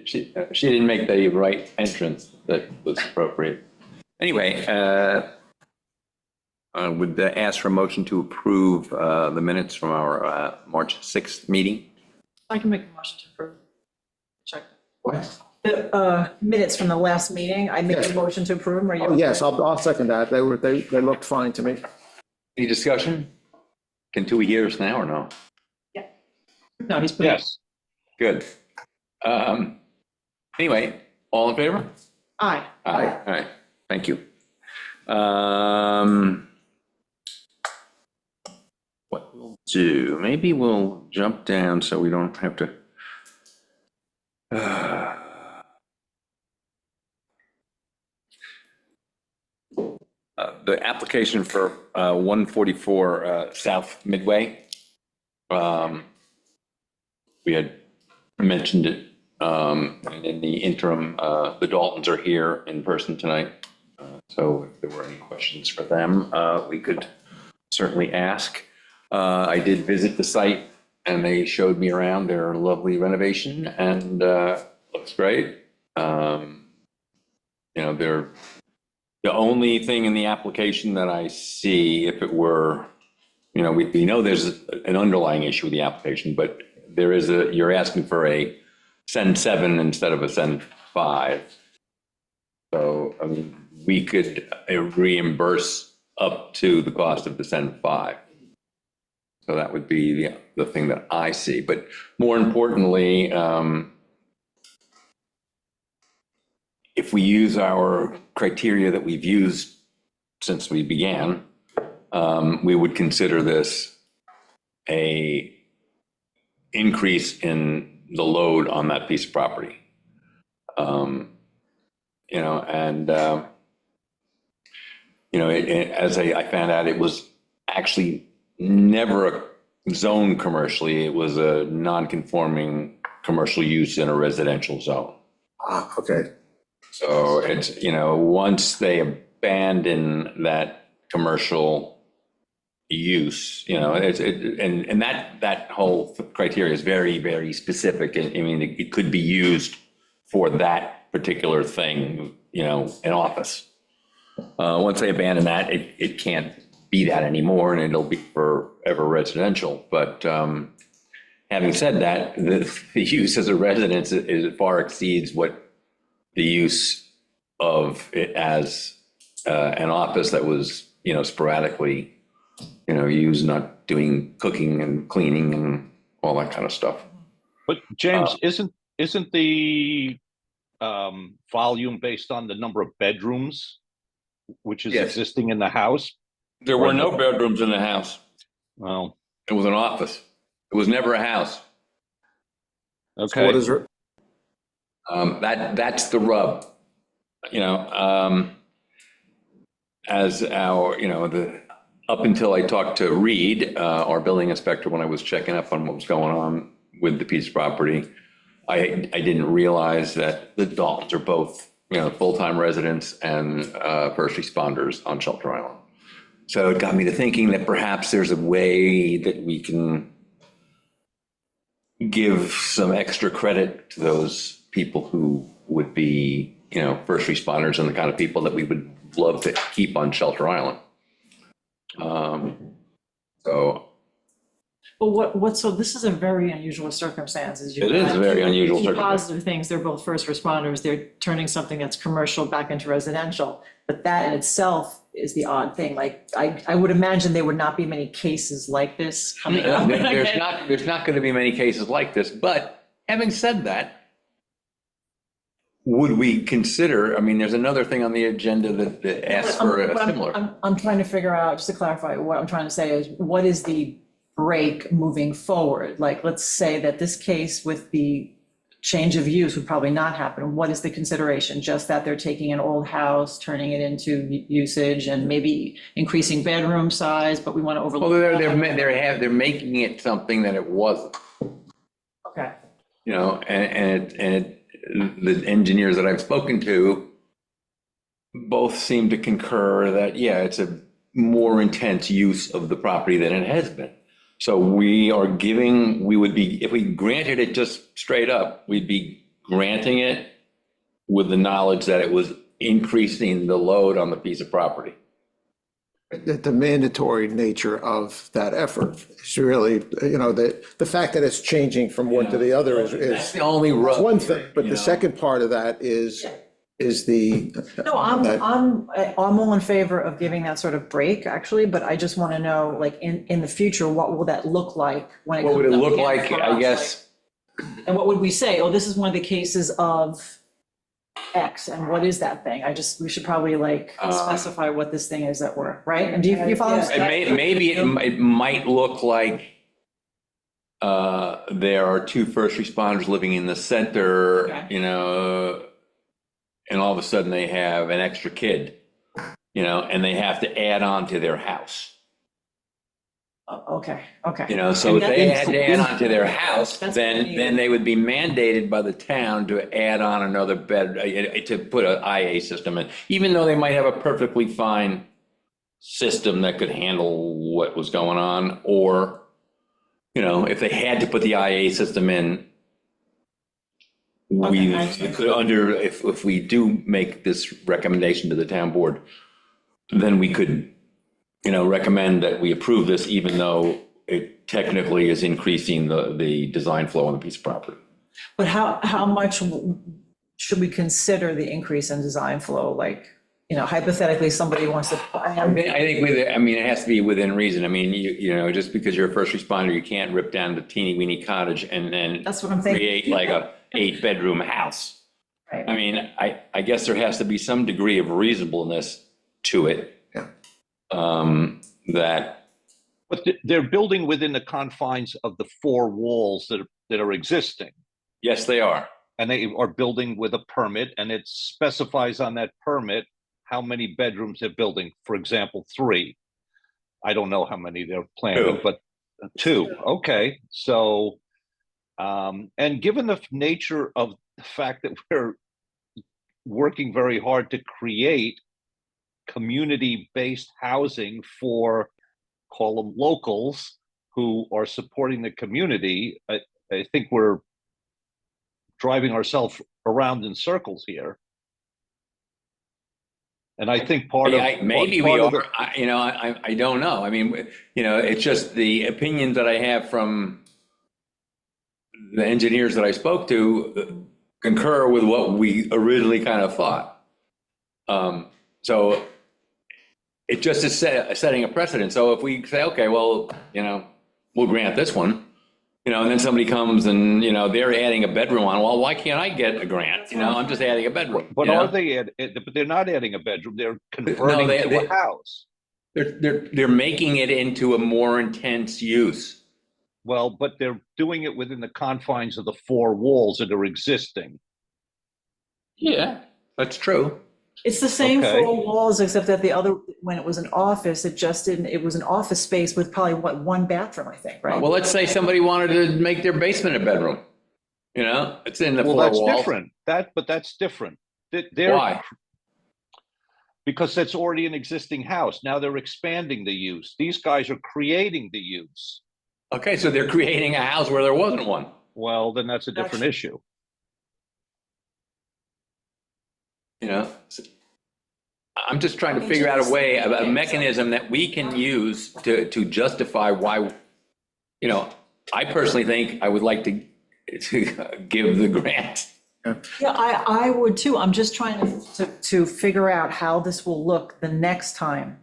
She didn't make the right entrance that was appropriate. Anyway, I would ask for a motion to approve the minutes from our March 6th meeting. I can make a motion to approve. Check. What? The minutes from the last meeting, I make a motion to approve them, or you? Oh, yes, I'll second that. They looked fine to me. Any discussion? Can Tui hear us now or no? No, he's putting. Yes. Good. Anyway, all in favor? Aye. Aye. All right, thank you. What we'll do, maybe we'll jump down so we don't have to. The application for 144 South Midway. We had mentioned it, and in the interim, the Daltons are here in person tonight. So if there were any questions for them, we could certainly ask. I did visit the site and they showed me around their lovely renovation and looks great. You know, they're the only thing in the application that I see, if it were, you know, we know there's an underlying issue with the application, but there is you're asking for a Send 7 instead of a Send 5. So, I mean, we could reimburse up to the cost of the Send 5. So that would be the thing that I see. But more importantly, if we use our criteria that we've used since we began, we would consider this a increase in the load on that piece of property. You know, and you know, as I found out, it was actually never a zone commercially. It was a non-conforming commercial use in a residential zone. Ah, okay. So it's, you know, once they abandon that commercial use, you know, and that whole criteria is very, very specific. I mean, it could be used for that particular thing, you know, an office. Once they abandon that, it can't be that anymore, and it'll be forever residential. But having said that, the use as a residence is far exceeds what the use of it as an office that was, you know, sporadically, you know, used, not doing cooking and cleaning and all that kind of stuff. But James, isn't the volume based on the number of bedrooms which is Yes. existing in the house? There were no bedrooms in the house. Well, It was an office. It was never a house. okay. So what is it? That's the rub, you know, as our, you know, up until I talked to Reed, our building inspector, when I was checking up on what was going on with the piece of property, I didn't realize that the Daltons are both, you know, full-time residents and first responders on Shelter Island. So it got me to thinking that perhaps there's a way that we can give some extra credit to those people who would be, you know, first responders and the kind of people that we would love to keep on Shelter Island. So. But so this is a very unusual circumstances. It is a very unusual circumstance. Positive things, they're both first responders, they're turning something that's commercial back into residential. But that in itself is the odd thing. Like, I would imagine there would not be many cases like this coming up. There's not going to be many cases like this, but having said that, would we consider, I mean, there's another thing on the agenda that asks for a similar. I'm trying to figure out, just to clarify, what I'm trying to say is, what is the break moving forward? Like, let's say that this case with the change of use would probably not happen. What is the consideration? Just that they're taking an old house, turning it into usage and maybe increasing bedroom size, but we want to overlook. Well, they're making it something that it wasn't, Okay. you know, and the engineers that I've spoken to both seem to concur that, yeah, it's a more intense use of the property than it has been. So we would be, if we granted it just straight up, we'd be granting it with the knowledge that it was increasing the load on the piece of property. The mandatory nature of that effort is really, the fact that it's changing from one to the other That's is the only rub. one thing, but you the know. second part of that is the. No, that- I'm all in favor of giving that sort of break, actually, but I just want to know, like, in the future, what will that look like when it What would it comes up look again like, for I us, guess? like, and what would we say? Oh, this is one of the cases of X, and what is that thing? We should probably like specify what this thing is that we're, right? And do you follow? Maybe it might look like there are two first responders living in the center, Okay. And all of a sudden they have an extra kid, and they have to add on to their house. Okay. So if And they that- had to add on to their house, That's what we need. then they would be mandated by the town to add on another bed, to put an IA system in, even though they might have a perfectly fine system that could handle what was going on, or, if they had to put the IA system in, Okay, I see. if we do make this recommendation to the town board, then we could, recommend that we approve this, even though it technically is increasing the design flow on the piece of property. But how much should we consider the increase in design flow? Like, hypothetically, somebody wants to. I think it has to be within reason. I mean, just because you're a first responder, you can't rip down the teeny weeny cottage and then That's what I'm thinking. create like a 8-bedroom house. Right. I mean, I guess there has to be some degree of reasonableness to it. Yeah. That, But they're building within the confines of the 4 walls that are existing. yes, they are. And they are building with a permit, and it specifies on that permit how many bedrooms they're building. For example, 3. I don't know how many they're planning, 2. but 2. Okay, so, and given the nature of the fact that we're working very hard to create community-based housing for, call them locals, who are supporting the community, I think we're driving ourselves around in circles here. And I think Maybe we are, I don't know. I mean, it's just the opinions that I have from the engineers that I spoke to concur with what we originally kind of thought. So it just is setting a precedent. So if we say, okay, well, we'll grant this one, and then somebody comes and, they're adding a bedroom on, well, why can't I get a grant? I'm just adding a bedroom. But are they but they're not adding a bedroom, they're converting to a house. They're making it into a more intense use. Well, but they're doing it within the confines of the 4 walls that are existing. Yeah, that's true. It's the same Okay. 4 walls, except that when it was an office, it was an office space with probably, 1 bathroom, I think, right? Well, let's say somebody wanted to make their basement a bedroom. It's in the Well, 4 that's walls. different. But that's different. They're, Why? Because that's already an existing house. Now they're expanding the use. These guys are creating the use. Okay, so they're creating a house where there wasn't one. Well, then that's a different issue. I'm just trying to figure out a way, a mechanism that we can use to justify why, I personally think I would like to give the grant. Yeah, I would too. I'm just trying to figure out how this will look the next time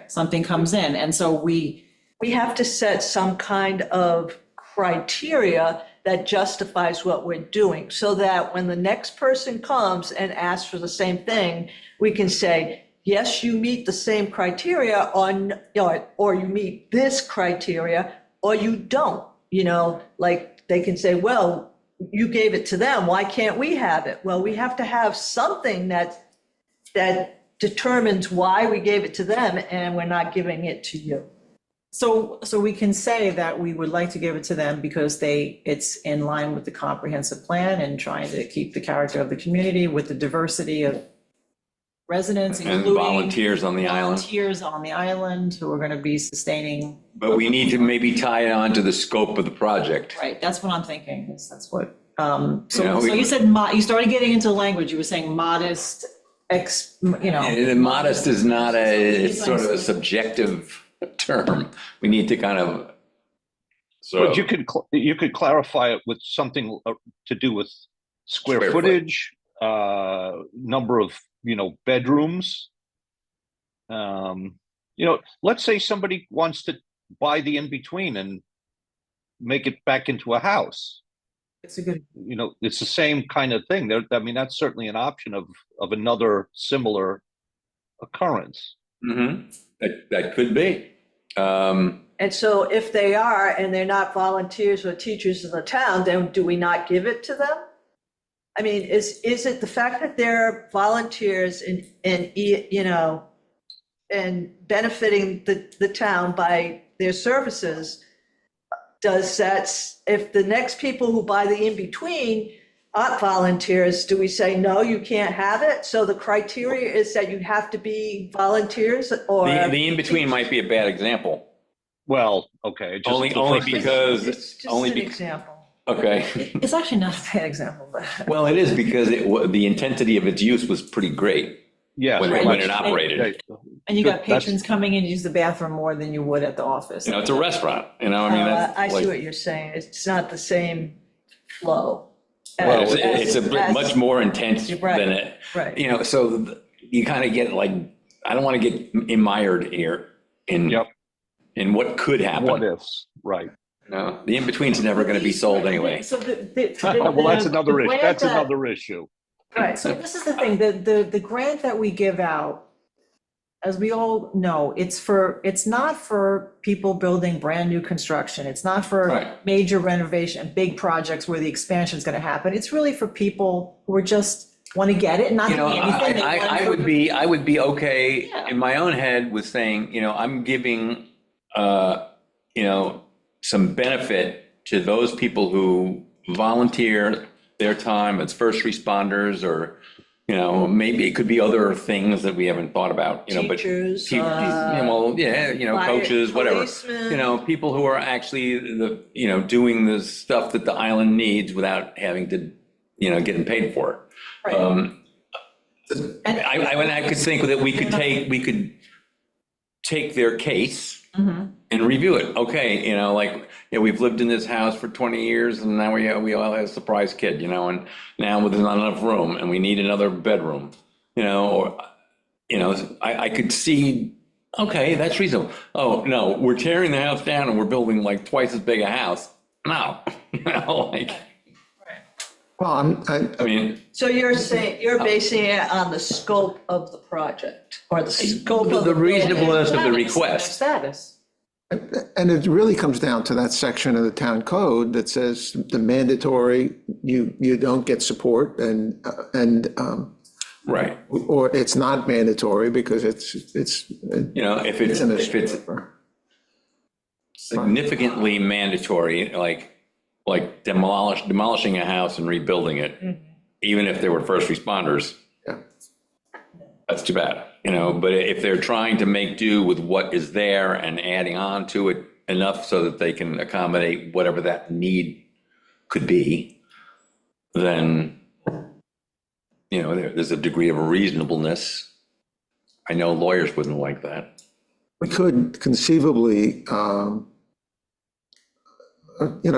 something comes in. And so We have to set some kind of criteria that justifies what we're doing, so that when the next person comes and asks for the same thing, we can say, yes, you meet the same criteria or you meet this criteria, or you don't, like they can say, well, you gave it to them, why can't we have it? Well, we have to have something that determines why we gave it to them and we're not giving it to you. So we can say that we would like to give it to them because it's in line with the comprehensive plan and trying to keep the character of the community with the diversity of residents, And including volunteers on the island. volunteers on the island who are going to be sustaining. But we need to maybe tie it on to the scope of the project. Right, that's what I'm thinking. That's what So, You know, so we- you said, you started getting into language, you were saying modest, Modest is not it's sort of a subjective term. We need to kind of. sort But of- you could clarify it with something to do with square Square foot. footage, number of, bedrooms. Let's say somebody wants to buy the in-between and make it back into a house. it's a good, It's the same kind of thing. That's certainly an option of another similar occurrence. That could be. And so if they are, and they're not volunteers or teachers in the town, then do we not give it to them? I mean, is it the fact that they're volunteers and benefiting the town by their services? Does that, if the next people who buy the in-between aren't volunteers, do we say, no, you can't have it? So the criteria is that you have to be volunteers or? The in-between might be a bad example. Well, okay. Just Only the first because, It's just only an because, example. okay. it's actually not a bad example, but. Well, it is because the intensity of its use was pretty great Yeah. when Right. it operated. And you got That's- patrons coming in to use the bathroom more than you would at the office. It's a restaurant, that's I see like, what you're saying. It's not the same flow. well, as- it's a bit as- much more intense Right, than it. right. So you kind of get like, I don't want to get mired here in Yep. in what could happen. What ifs, right. No, the in-between's never going to be sold anyway. So Well, that's another issue. grant That's that- another issue. Right, so this is the thing, the grant that we give out, as we all know, it's not for people building brand new construction. It's not for Right. major renovation, big projects where the expansion is going to happen. It's really for people who are just want to get it, and not You know, doing anything. They want I to- would be okay Yeah. in my own head with saying, I'm giving, some benefit to those people who volunteer their time as first responders, or, maybe it could be other things that we haven't thought about, but. Teachers, Coaches, whatever. policemen. People who are actually doing the stuff that the island needs without having to, getting paid for it. Right. I could think that we could take their case Mhm. and review it. Okay, we've lived in this house for 20 years and now we all have a surprise kid, and now there's not enough room and we need another bedroom, I could see, okay, that's reasonable. Oh, no, we're tearing the house down and we're building like twice as big a house. No, Well, I mean, So you're saying, you're basing it on the scope of the project or the scope of the the reasonableness of the Status, request. Status. and it really comes down to that section of the town code that says the mandatory, you don't get support, and Right. or it's not mandatory because it's. If it's significantly mandatory, like demolishing a house and rebuilding it, even if they were first responders, Yeah. that's too bad, but if they're trying to make do with what is there and adding on to it enough so that they can accommodate whatever that need could be, then, there's a degree of reasonableness. I know lawyers wouldn't like that. We could conceivably,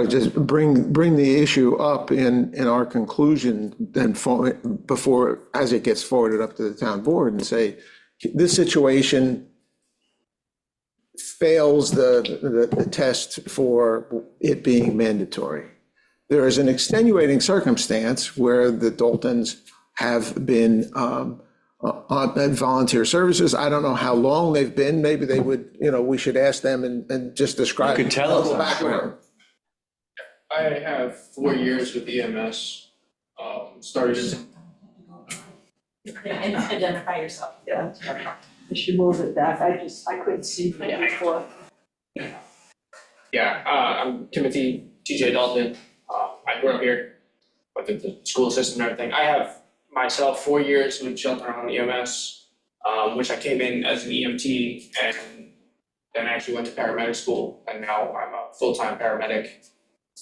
just bring the issue up in our conclusion, then before, as it gets forwarded up to the town board, and say, this situation fails the test for it being mandatory. There is an extenuating circumstance where the Daltons have been on volunteer services. I don't know how long they've been. Maybe they would, we should ask them and just describe. You could tell us, the I'm background. I have 4 years with EMS, started as Identify yourself. Yeah. You should move it back. I couldn't see you before. I'm Timothy TJ Dalton. I grew up here, went through the school system and everything. I have myself 4 years with Shelter on EMS, which I came in as an EMT and then actually went to paramedic school, and now I'm a full-time paramedic,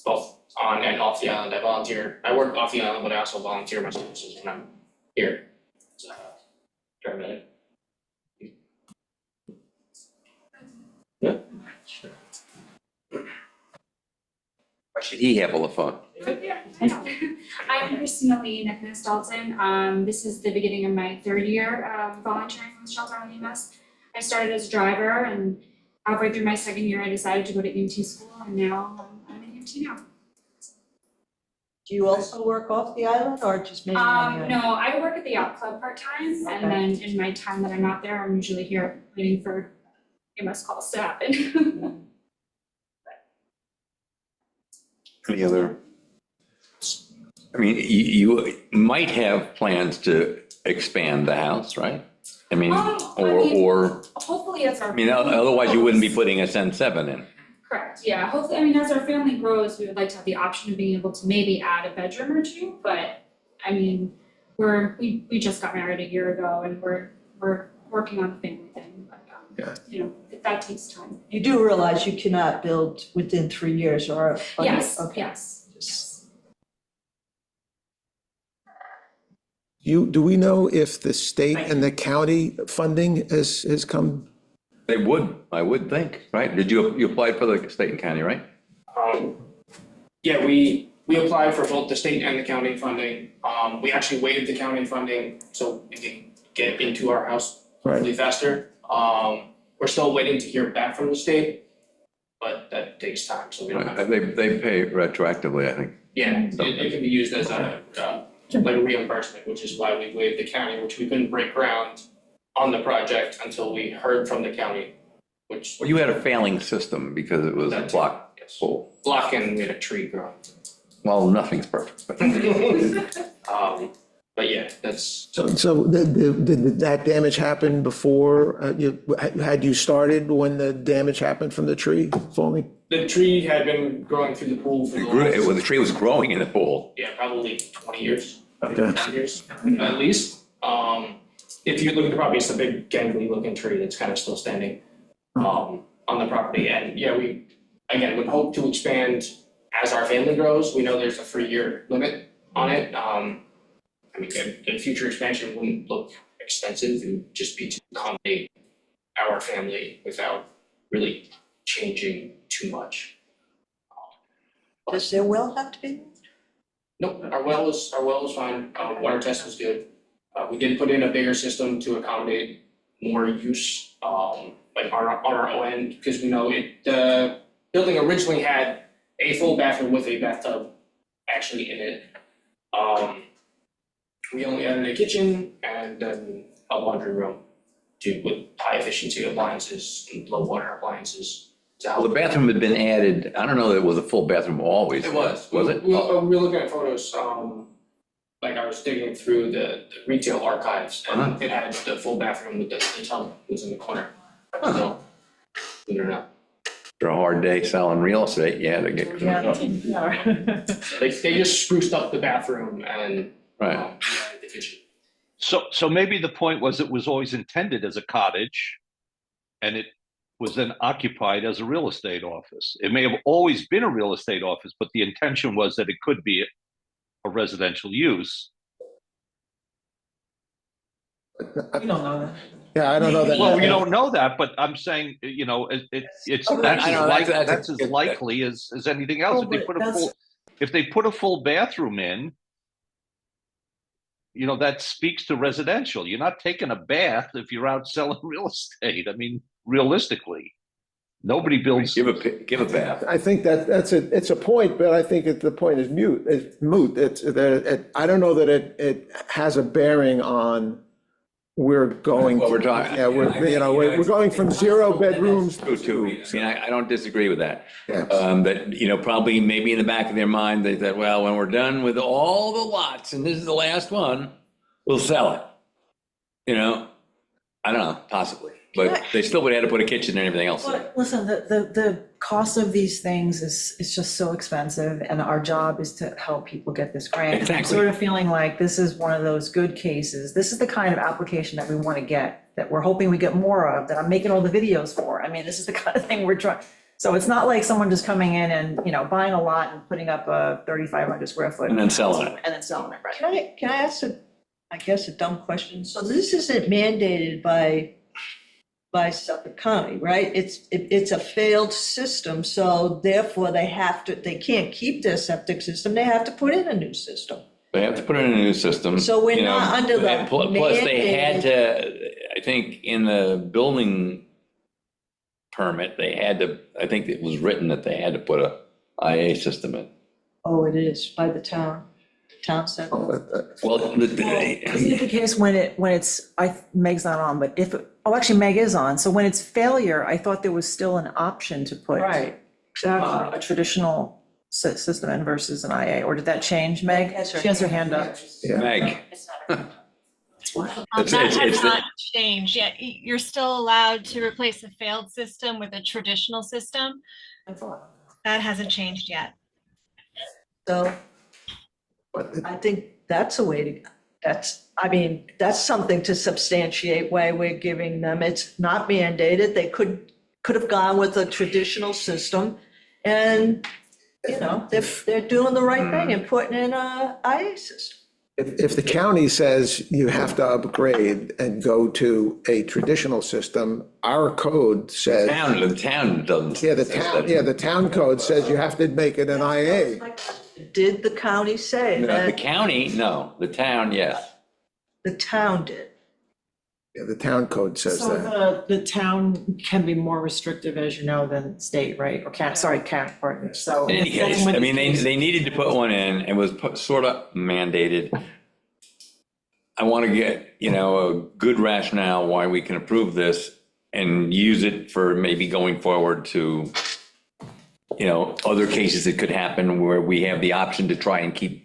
both on and off the island. I volunteer. I work off the island, but I also volunteer my services when I'm here. So, paramedic. Yeah. Why should he have all the fun? Yeah, I know. I'm Christina Lee, Nicholas Dalton. This is the beginning of my third year volunteering with Shelter on EMS. I started as a driver, and halfway through my second year, I decided to go to EMT school, and now I'm in EMT now. Do you also work off the island or just mainly on the island? No, I work at the yacht club part-time, and then in my time that I'm not there, I'm usually here waiting for EMS calls to happen. Any other? I mean, you might have plans to expand the house, right? I mean, or, Hopefully as our. I mean, otherwise you wouldn't be putting a N7 in. Correct, yeah, hopefully, I mean, as our family grows, we would like to have the option of being able to maybe add a bedroom or two, but I mean, we just got married a year ago and we're working on the family thing, but you know, that takes time. You do realize you cannot build within 3 years or? Yes, okay. yes. Do we know if the state and the county funding has come? They would, I would think, right? Did you applied for the state and county, right? Yeah, we applied for both the state and the county funding. We actually waived the county funding so we can get into our house really faster. We're still waiting to hear back from the state, but that takes time, so we don't have. They pay retroactively, I think. Yeah, it can be used as a like a reimbursement, which is why we waived the county, which we couldn't break ground on the project until we heard from the county, which. Well, you had a failing system because it was That's- block yes. full. Block and we had a tree growing. Well, nothing's perfect, but But yeah, that's. So did that damage happen before, had you started when the damage happened from the tree falling? The tree had been growing through the pool for the tree was growing in the pool. yeah, probably 20 years, Okay. 10 years at least. If you look at the property, it's a big gangly looking tree that's kind of still standing on the property. And yeah, we, again, would hope to expand as our family grows. We know there's a 3-year limit on it. I mean, a future expansion wouldn't look extensive. It would just be to accommodate our family without really changing too much. Does their well have to be? Nope, our well is fine. Water test was good. We did put in a bigger system to accommodate more use, like on our own end, because we know the building originally had a full bathroom with a bathtub actually in it. We only added a kitchen and then a laundry room with high efficiency appliances and low water appliances to Well, the help. bathroom had been added, I don't know that it was a full bathroom always. It was. Was it? We were looking at photos, like I was digging through the retail archives and it had the full bathroom with the tub was in the corner. So, believe it or not. After a hard day selling real estate, yeah, they get. Yeah. They just spruced up the bathroom and Right. we added the kitchen. So maybe the point was it was always intended as a cottage and it was then occupied as a real estate office. It may have always been a real estate office, but the intention was that it could be a residential use. We don't know that. Yeah, I don't know that. Well, you don't know that, but I'm saying, it's Oh, that's I know, that's as likely as anything else. Oh, If they but put a that's- full, if they put a full bathroom in, that speaks to residential. You're not taking a bath if you're out selling real estate. I mean, realistically, nobody builds. Give a bath. I think it's a point, but I think the point is moot. I don't know that it has a bearing on we're going. What we're talking. Yeah, we're going from 0 bedrooms. True too. I mean, I don't disagree with that. Yeah. That, probably maybe in the back of their mind, they said, well, when we're done with all the lots and this is the last one, we'll sell it. I don't know, possibly, but they still would have to put a kitchen and everything else in. But listen, the cost of these things is just so expensive, and our job is to help people get this grant. I'm Exactly. sort of feeling like this is one of those good cases. This is the kind of application that we want to get, that we're hoping we get more of, that I'm making all the videos for. I mean, this is the kind of thing we're trying, So it's not like someone just coming in and, you know, buying a lot and putting up a 3,500 square foot. And then selling it. And then selling it, right? Can I ask I guess, a dumb question? So this isn't mandated by Suffolk County, right? It's a failed system, so therefore they can't keep their septic system, they have to put in a new system. They have to put in a new system. So we're you know, not under the and plus they had to, I think in the building permit, they had to, I think it was written that they had to put a IA system in. Oh, it is, by the town said. Well, Isn't it the case when it's, Meg's not on, but actually Meg is on, so when it's failure, I thought there was still an option to put Exactly. a traditional system in versus an IA, or did that change, Meg? She has her hand up. Yeah. Meg. It's- That it's- has it's- not changed yet. You're still allowed to replace a failed system with a traditional system. That hasn't changed yet. So I think that's a way to, that's something to substantiate why we're giving them, it's not mandated, they could have gone with a traditional system, and, you know, they're doing the right thing and putting in a IA system. If the county says you have to upgrade and go to a traditional system, our code says, The town doesn't. the town code says you have to make it an IA. Did the county say The that? county, no, the town, yes. The town did. Yeah, the town code says So that. the town can be more restrictive, as you know, than state, right? Or pardon. So. In any case, I mean, they needed to put one in, it was sort of mandated. I want to get, you know, a good rationale why we can approve this and use it for maybe going forward to, you know, other cases that could happen where we have the option to try and keep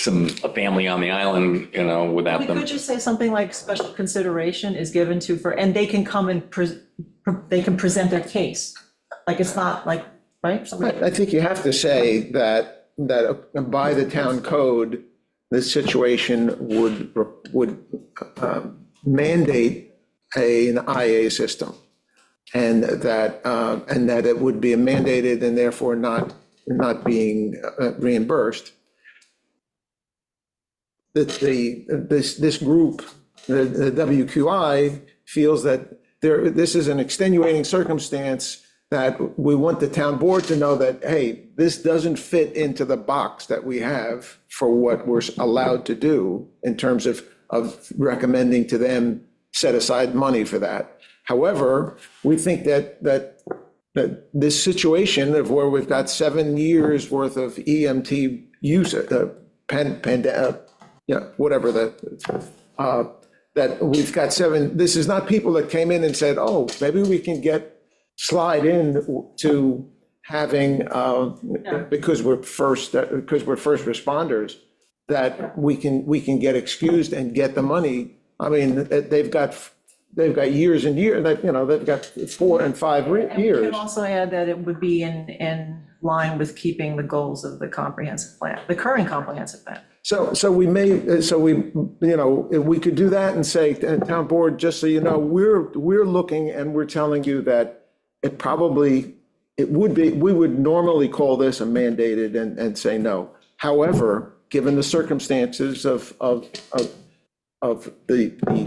a family on the island, you know, without We them. could just say something like special consideration is given to and they can come and they can present their case. Like, it's not like, right? I think you have to say that by the town code, this situation would mandate an IA system. And that it would be mandated and therefore not being reimbursed. This group, the WQI, feels that this is an extenuating circumstance that we want the town board to know that, hey, this doesn't fit into the box that we have for what we're allowed to do in terms of recommending to them set aside money for that. However, we think that this situation of where we've got 7 years worth of EMT use, whatever that we've got this is not people that came in and said, oh, maybe we can slide in to having, because we're first responders, that we can get excused and get the money. I mean, they've got years and years, that, you know, they've got 4 and 5 And we years. can also add that it would be in line with keeping the goals of the comprehensive plan, the current comprehensive plan. So we, you know, we could do that and say, town board, just so you know, we're looking and we're telling you that it would be, we would normally call this a mandated and say no. However, given the circumstances of the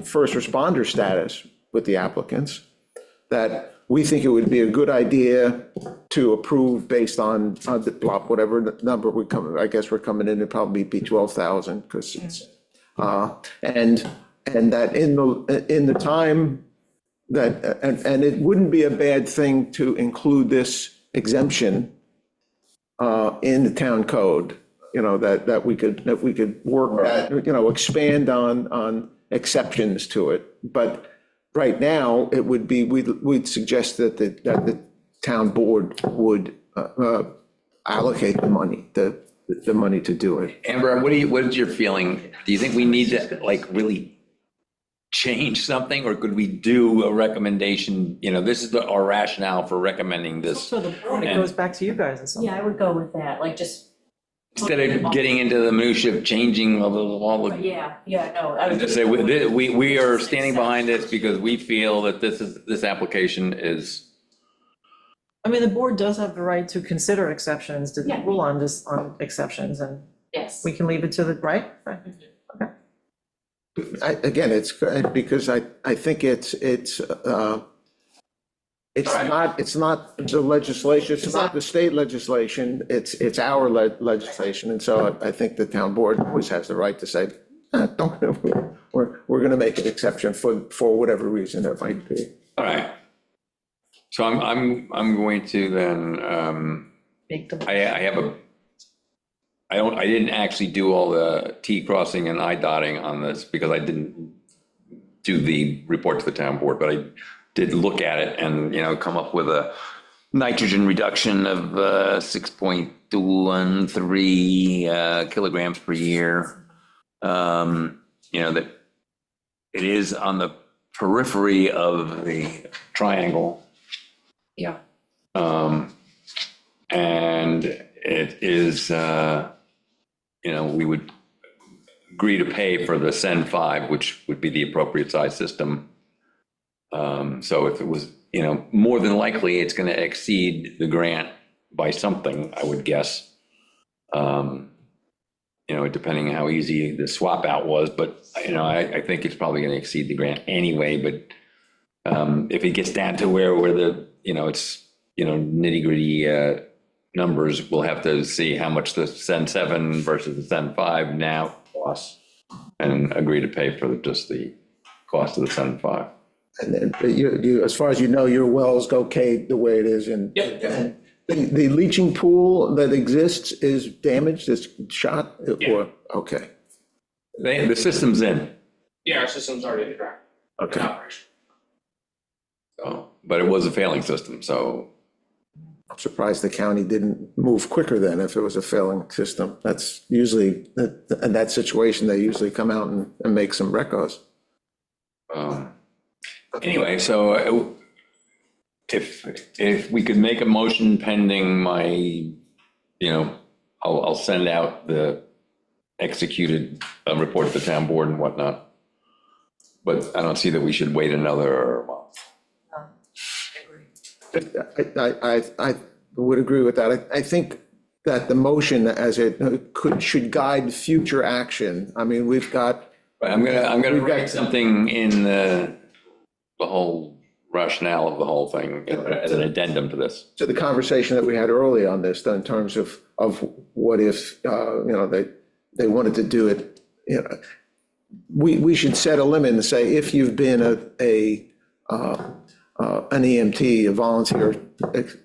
first responder status with the applicants, that we think it would be a good idea to approve based on the block, whatever the number we come, I guess we're coming in, it'd probably be 12,000, because it's, and that in the time that, and it wouldn't be a bad thing to include this exemption in the town code, you know, that we could work at, you know, expand on exceptions to it. But right now, it would be, we'd suggest that the town board would allocate the money to do it. Amber, what is your feeling? Do you think we need to like really change something, or could we do a recommendation? You know, this is our rationale for recommending this. So the board, it goes back to you guys or something. Yeah, I would go with that, like just. Instead of getting into the minutia of changing all the. Yeah, no. I And would just say, we are standing behind this because we feel that this application is I mean, the board does have the right to consider exceptions, to Yeah. rule on this, on exceptions, and Yes. we can leave it to the, right? Again, it's, because I think it's not the legislation, it's not the state legislation, it's our legislation. And so I think the town board always has the right to say, don't, we're going to make an exception for whatever reason it might be. All right. So I'm going to then, Make the- I didn't actually do all the T crossing and I dotting on this because I didn't do the report to the town board, but I did look at it and, come up with a nitrogen reduction of 6.13 kilograms per year. That it is on the periphery of the triangle. Yeah. And it is, we would agree to pay for the SEN 5, which would be the appropriate size system. So if it was, more than likely, it's going to exceed the grant by something, I would guess. Depending on how easy the swap out was, but, I think it's probably going to exceed the grant anyway, but if it gets down to where the, it's, nitty gritty numbers, we'll have to see how much the SEN 7 versus the SEN 5 now costs and agree to pay for just the cost of the SEN 5. And then you, as far as you know, your well's okay the way it is, and Yep. and the leaching pool that exists is damaged, is shot, or, okay, The system's in, Yeah, our system's already in the ground. In okay. operation. but it was a failing system, so. I'm surprised the county didn't move quicker then if it was a failing system. That's usually, in that situation, they usually come out and make some recos. Anyway, so if we could make a motion pending my, I'll send out the executed report to the town board and whatnot. But I don't see that we should wait another month. I would agree with that. I think that the motion as it should guide future action. I mean, we've got, But I'm gonna We've got- write something in the whole rationale of the whole thing as an addendum to this. to the conversation that we had early on this, in terms of what if, they wanted to do it, we should set a limit and say, if you've been an EMT, a volunteer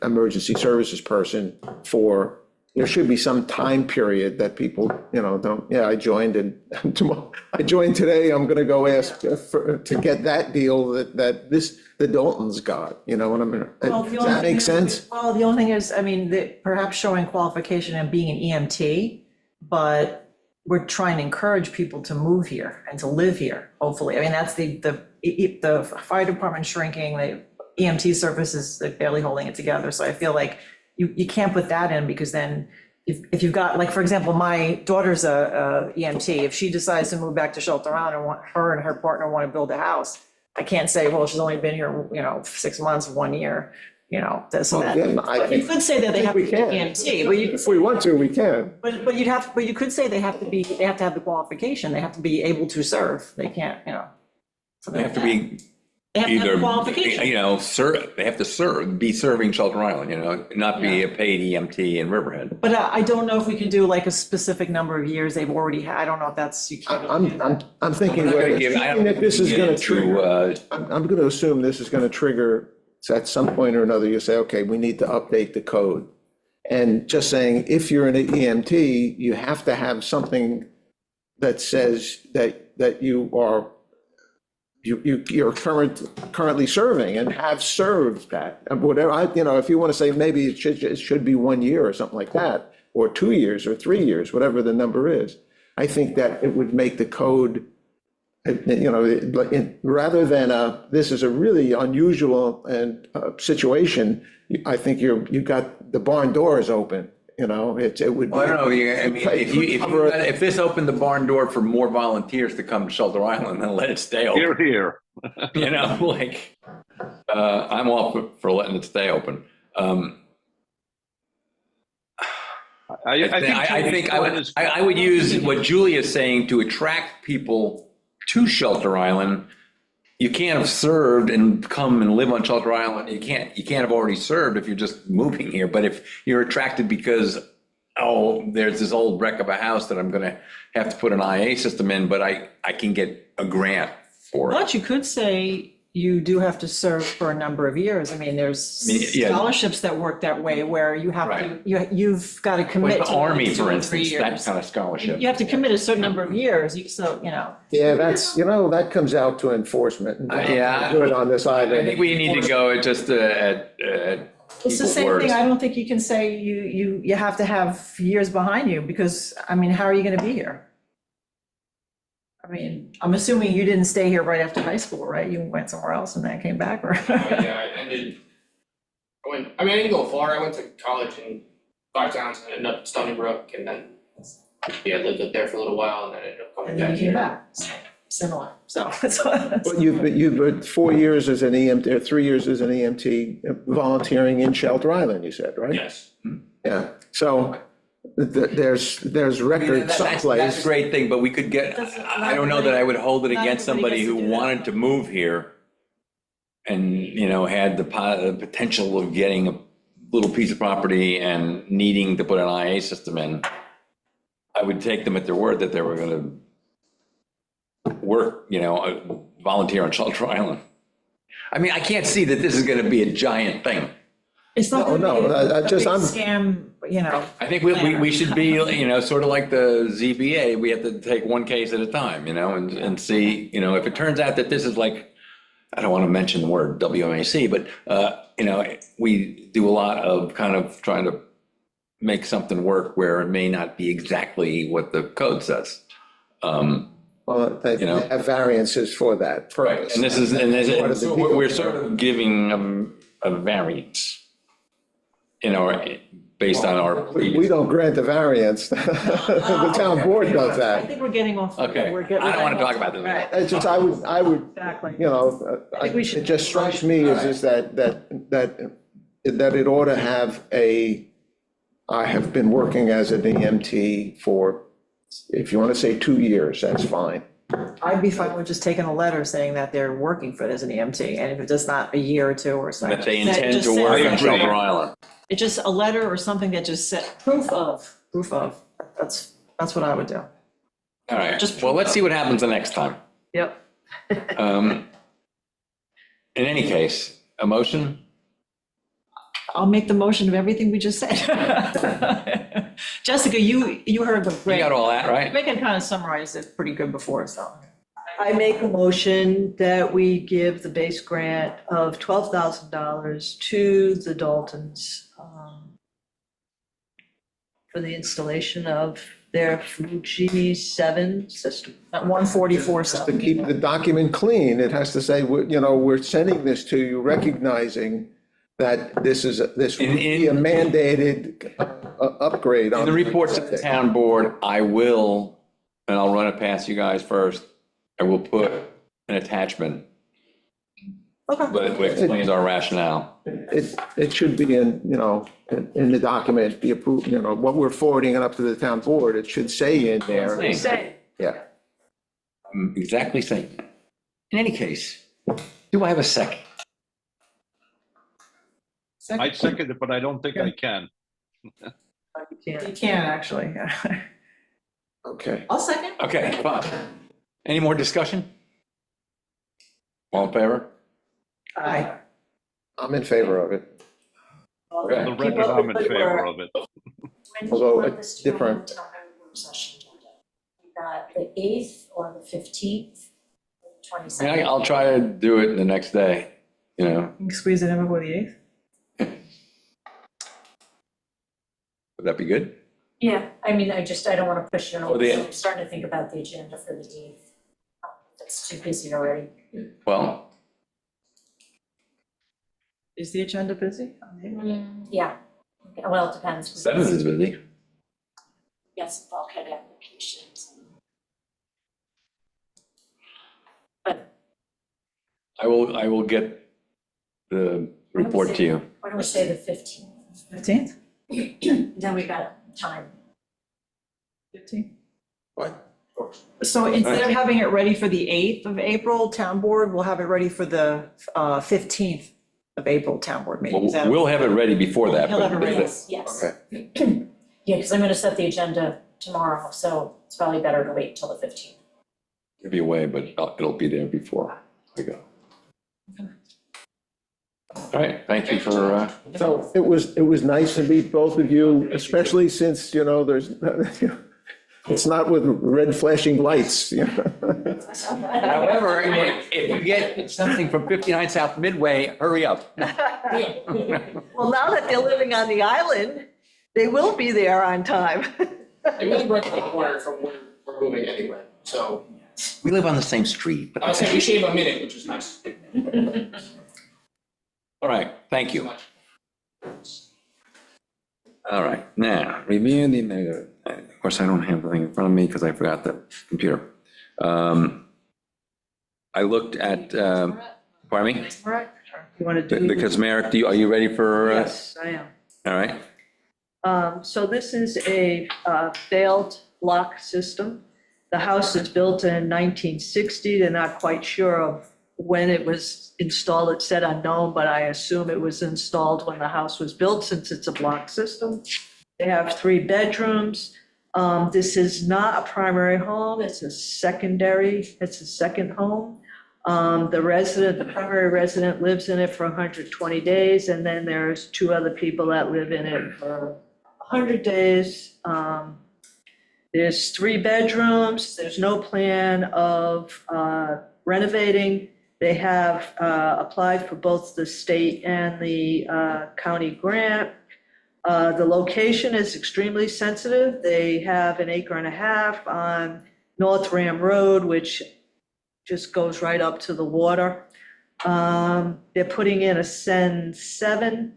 emergency services person for, there should be some time period that people, don't, I joined and tomorrow, I joined today, I'm gonna go ask to get that deal that the Daltons got, what I mean? Well, Does the only that make thing- sense? Well, the only thing is, I mean, perhaps showing qualification and being an EMT, but we're trying to encourage people to move here and to live here, hopefully. I mean, that's the fire department shrinking, the EMT services, they're barely holding it together. So I feel like you can't put that in, because then if you've got, like, for example, my daughter's a EMT, if she decides to move back to Shelter Island and her and her partner want to build a house, I can't say, well, she's only been here, 6 months, 1 year, this and Well, that. again, I But you think- could say that they have to we be can. EMT, but you could If we want to, we can. but you could say they have to have the qualification, they have to be able to serve, they can't, They something have like to that. be They have to have either, the qualification. serve, they have to be serving Shelter Island, not be a paid EMT in Riverhead. But I don't know if we can do like a specific number of years they've already had, I don't know if that's, you can't. I'm thinking I'm not gonna thinking that this is get gonna into, trigger, I'm gonna assume this is gonna trigger, so at some point or another, you say, okay, we need to update the code. And just saying, if you're an EMT, you have to have something that says that you are, you're currently serving and have served that, and whatever, if you want to say, maybe it should be 1 year or something like that, or 2 years or 3 years, whatever the number is. I think that it would make the code, rather than this is a really unusual situation, I think you've got the barn doors open, it would. Well, I don't know, if this opened the barn door for more volunteers to come to Shelter Island, then let it stay open. Here. I'm all for letting it stay open. I think I would use what Julia's saying to attract people to Shelter Island. You can't have served and come and live on Shelter Island. You can't have already served if you're just moving here. But if you're attracted because, oh, there's this old wreck of a house that I'm gonna have to put an IA system in, but I can get a grant for it. But you could say you do have to serve for a number of years. I mean, there's Yeah. scholarships that work that way where you have to, Right. you've got to commit Like to the Army, 2 for or 3 instance, that years. kind of scholarship. You have to commit a certain number of years, so, Yeah, that's, that comes out to enforcement. And Yeah. do it on this I island. think we need to go at just at it's the people's same words. thing. I don't think you can say you have to have years behind you because, I mean, how are you going to be here? I mean, I'm assuming you didn't stay here right after high school, right? You went somewhere else and then came back, or? Yeah, I didn't go far. I went to college in Five Towns and ended up at Stony Brook, and then, I lived up there for a little while, and then ended up coming And then back you came here. back, so, similar, so. But you've 4 years as an EMT, or 3 years as an EMT volunteering in Shelter Island, you said, right? Yes. Yeah, so there's record That's a someplace. great thing, but we could get, I don't know that I would hold it Not against everybody somebody gets to who do that. wanted to move here and, had the potential of getting a little piece of property and needing to put an IA system in. I would take them at their word that they were gonna work, volunteer on Shelter Island. I mean, I can't see that this is gonna be a giant thing. It's not No, gonna be no, I a just- big I'm- scam, I think we should be, sort of like the ZBA, we have to take one case at a time, and see, if it turns out that this is like, I don't want to mention the word WMAC, but, we do a lot of kind of trying to make something work where it may not be exactly what the code says. Well, they have variances for that purpose. And so we're sort of giving a variance, based on our. We don't grant the variance. The town board does I that. think we're getting off. Okay, we're I getting- don't want to talk about this. Right, It's just, I would, exactly. I think we should- it just strikes me as that it ought to have I have been working as an EMT for, if you want to say 2 years, that's fine. I'd be fine with just taking a letter saying that they're working for it as an EMT, and if it's just not a year or two or something. That they just intend to says work that on they're- Shelter Island. It's just a letter or something that just said, proof of, that's what I would do. All right, Just- well, let's see what happens the next time. Yep. In any case, a motion? I'll make the motion of everything we just said. Jessica, you heard the You great, got all that, right? Megan kind of summarized it pretty good before, so. I make a motion that we give the base grant of $12,000 to the Daltons for the installation of their Fuji 7 system. At 144, so. To keep the document clean, it has to say, we're sending this to you recognizing that this would be a mandated upgrade on. In the reports to the town board, I will, and I'll run it past you guys first, I will put an attachment, Okay. but it explains our rationale. It should be in the document, the approved, what we're forwarding it up to the town board, it should say in there. Say, Yeah. I'm exactly saying. In any case, do I have a second? I second it, but I don't think I can. You can, actually. Okay. I'll second. Okay, fine. Any more discussion? All in favor? Aye. I'm in favor of it. Okay. The record, I'm in favor of it. When do you Although want it's this to go on different. to our work session agenda? We got the 8th or the 15th, or the 22nd? I'll try to do it the next day, You can squeeze it in before the 8th. Would that be good? Yeah, I mean, I don't want to push it Or over, the- so I'm starting to think about the agenda for the 8th. If it's too busy already. Well, Is the agenda busy? Yeah, okay, well, it depends. 'cause 7th is busy. Yes, bulkhead applications. But I will get the report to you. Why don't we say the 15th? 15th? Then we got time. 15th? What? So instead of having it ready for the 8th of April, town board, we'll have it ready for the 15th of April, town board meeting. Is that- We'll have it ready before that. He'll have it but- ready. Yes, yes. Okay. Yeah, because I'm going to set the agenda tomorrow, so it's probably better to wait till the 15th. It'll be away, but it'll be there before we go. All right, thank you for, So it was nice to meet both of you, especially since, you know, there's, it's not with red flashing lights, you know. however, if you get something from 59 South Midway, hurry up. Well, now that they're living on the island, they will be there on time. They live right around the corner from where we're moving anyway, so We live on the same street. I was saying we shave a minute, which is nice. All right, thank you. All right, now, review the, of course, I don't have the thing in front of me because I forgot the computer. I looked at, pardon me? You want to The do? Cosmeric, are you ready for? Yes, I am. All right, So this is a failed lock system. The house is built in 1960. They're not quite sure of when it was installed. It said unknown, but I assume it was installed when the house was built since it's a block system. They have 3 bedrooms. This is not a primary home. It's a second home. The primary resident lives in it for 120 days, and then there's 2 other people that live in it for 100 days. There's 3 bedrooms. There's no plan of renovating. They have applied for both the state and the county grant. The location is extremely sensitive. They have an 1.5 acres on North Ram Road, which just goes right up to the water. They're putting in a SEN 7.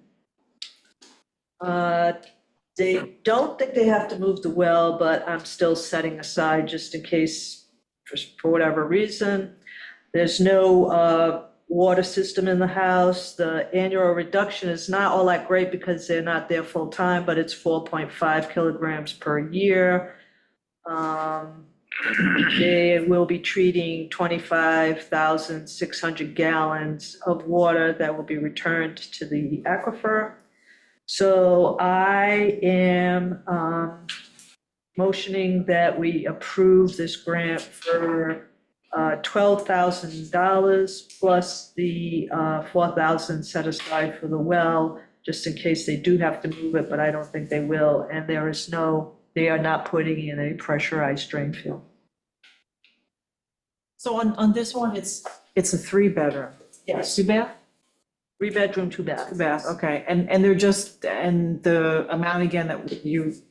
They don't think they have to move the well, but I'm still setting aside just in case, for whatever reason. There's no water system in the house. The annual reduction is not all that great because they're not there full time, but it's 4.5 kilograms per year. They will be treating 25,600 gallons of water that will be returned to the aquifer. So I am motioning that we approve this grant for $12,000 plus the $4,000 set aside for the well, just in case they do have to move it, but I don't think they will. And they are not putting in a pressurized drain field. So on this one, it's a 3-bedroom. Yes. 2-bath? 3-bedroom, 2-bath. 2-bath, okay. And they're just, and the amount again that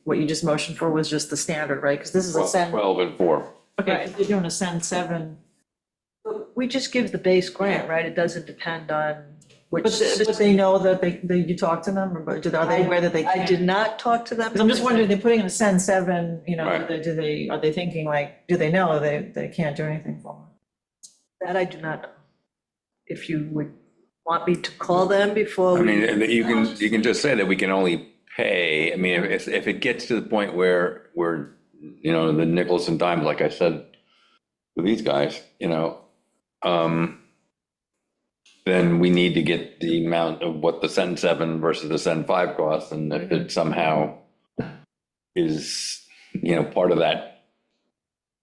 what you just motioned for was just the standard, right? Because this is a SEN. 12 and 4. Okay, if you're doing a SEN 7. We just give the base grant, right? It doesn't depend on which. But they know that you talk to them, or are they aware that they I can't? did not talk to them. Because I'm just wondering, they're putting in a SEN 7, you know, Right. are they thinking like, do they know they can't do anything for them? That I do not know. If you would want me to call them before I we. mean, you can just say that we can only pay, I mean, if it gets to the point where we're, you know, the nickels and dimes, like I said, with these guys, you know, then we need to get the amount of what the SEN 7 versus the SEN 5 costs, and if it somehow is, you know, part of that,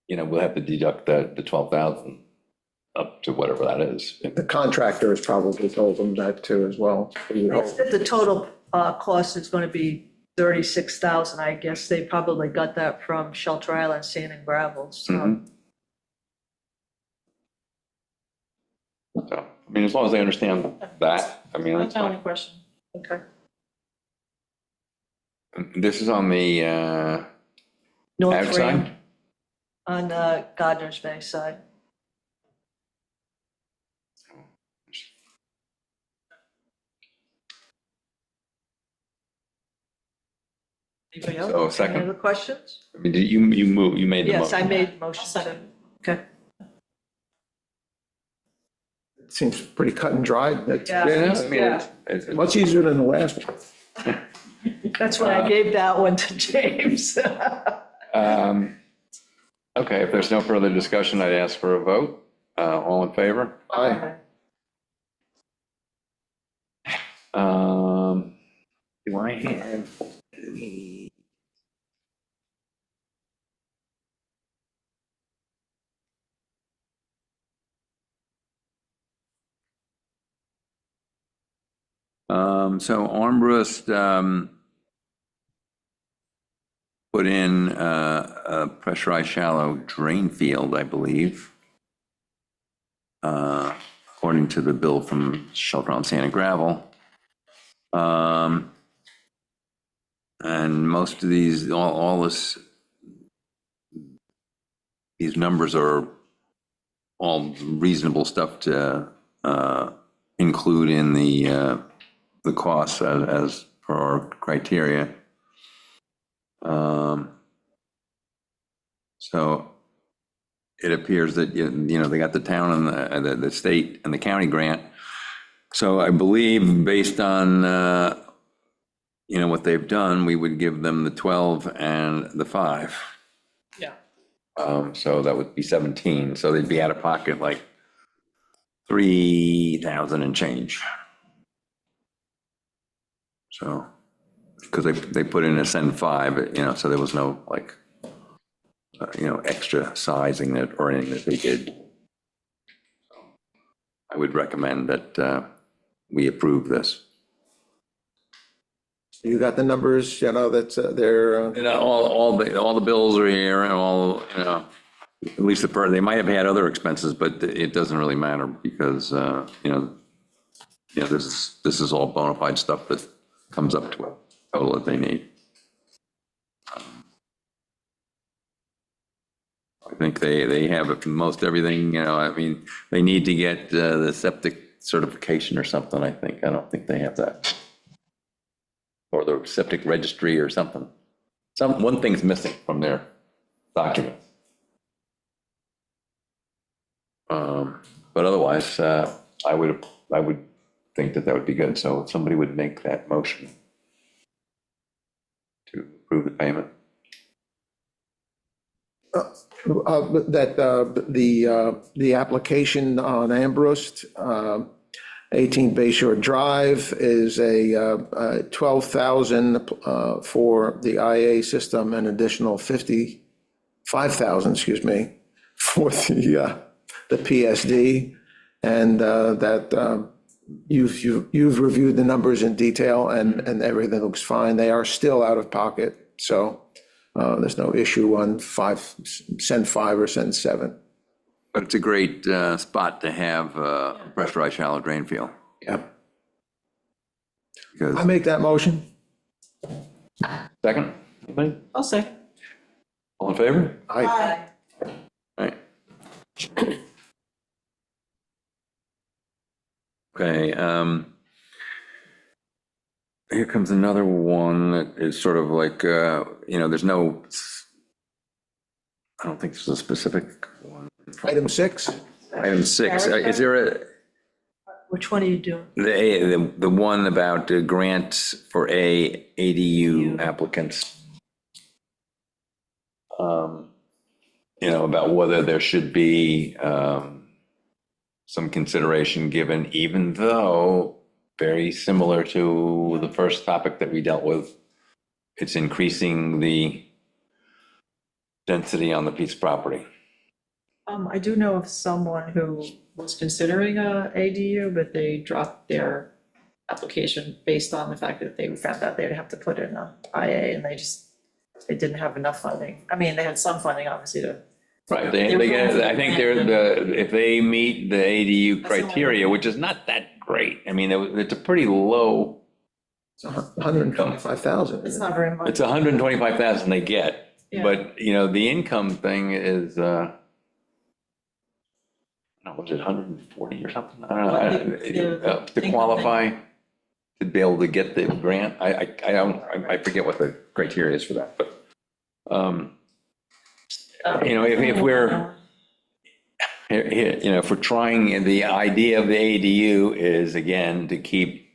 you know, we'll have to deduct the 12,000 up to whatever that is. The contractor has probably told them that too as well. We would They hope. said the total cost is going to be 36,000. I guess they probably got that from Shelter Island Sand and Gravel. So Mhm. So, I mean, as long as they understand that, I mean, that's That's my only fine. question. okay. This is on the North outside? Ram on Gardner's Bay side. Anybody else? So Any second, other questions? I mean, did you move, you made the Yes, I motion. made motion. Okay. it seems pretty cut and dried. That's Yeah, no, I mean, it's- much easier than the last one. That's why I gave that one to James. Okay, if there's no further discussion, I'd ask for a vote. All in favor? Aye. Do I have? So Armbrust, put in, a pressurized shallow drain field, I believe. According to the bill from Shelter on Sand and Gravel. And most of these, all this, these numbers are all reasonable stuff to include in the costs as per our criteria. So it appears that, you know, they got the town and the state and the county grant. So I believe based on, you know, what they've done, we would give them the 12 and the 5. Yeah. So that would be 17. So they'd be out of pocket like 3,000 and change. So, because they put in a send 5, you know, so there was no like, you know, extra sizing that or anything that they did. I would recommend that we approve this. You got the numbers, you know, that's, they're, And all the bills are here and all, you know, at least they might have had other expenses, but it doesn't really matter because, you know, this is all bona fide stuff that comes up to a total that they need. I think they have most everything, you know, I mean, they need to get the septic certification or something, I think. I don't think they have that. Or the septic registry or something. One thing's missing from their documents. But otherwise, I would think that would be good. So if somebody would make that motion to approve the payment. that the application on Ambrust, 18 Bayshore Drive is a 12,000 for the IA system, an additional 5,000, excuse me, for the PSD. And that you've reviewed the numbers in detail and everything looks fine. They are still out of pocket. So there's no issue on send 5 or send 7. But it's a great spot to have a pressurized shallow drain field. Yep. Because, I make that motion. second, anybody? I'll say. All in favor? Aye. All right. Okay, here comes another one that is sort of like, you know, there's no, I don't think there's a specific one. Item 6. Item 6, is there Which one are you doing? the one about grants for ADU applicants? You know, about whether there should be some consideration given, even though very similar to the first topic that we dealt with, it's increasing the density on the piece of property. I do know of someone who was considering a ADU, but they dropped their application based on the fact that they found out they'd have to put in a IA and they didn't have enough funding. I mean, they had some funding, obviously, to. Right, they get, I think if they meet the ADU criteria, which is not that great, I mean, it's a pretty low, It's 125,000. It's not very much. it's 125,000 they get, Yeah. but, you know, the income thing is, was it 140 or something? I don't know, to qualify, to be able to get the grant, I forget what the criteria is for that, but, you know, if we're, if we're trying, the idea of the ADU is, again, to keep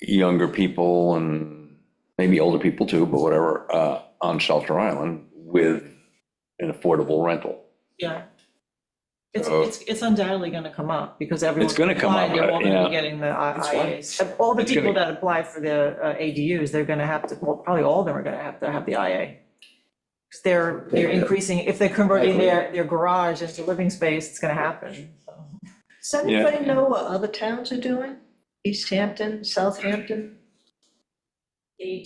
younger people and maybe older people too, but whatever, on Shelter Island with an affordable rental. Yeah. It's, So- it's undoubtedly gonna come up because everyone's. gonna come up, applying, They're all gonna yeah. be getting the That's right. IAs. All the It's gonna- people that apply for the ADUs, they're gonna have to, well, probably all of them are gonna have to have the IA. Because they're increasing, if they're converting their garage into living space, it's gonna happen. So. Does anybody know what other towns are doing? East Hampton, Southampton? They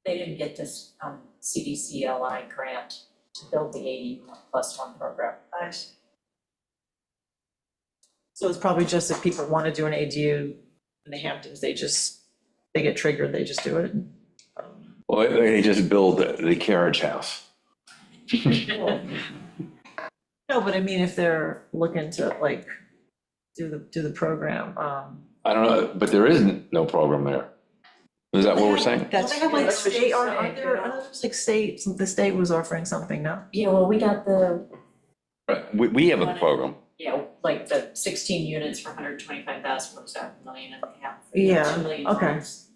didn't get this CDCLI grant to build the 80+1 program. Nice. So it's probably just if people want to do an ADU in the Hamptons, they get triggered, they just do it. Well, they just build the carriage house. No, but I mean, if they're looking to like do the program, I don't know, but there isn't no program there. Is that what we're saying? don't they have like That's what state, she's aren't saying, there, yeah. I know there's like state, the state was offering something, no? Yeah, well, we got the, Right, we have a program. like the 16 units for 125,000, works out $1.5 million. Yeah, 2 million okay. homes,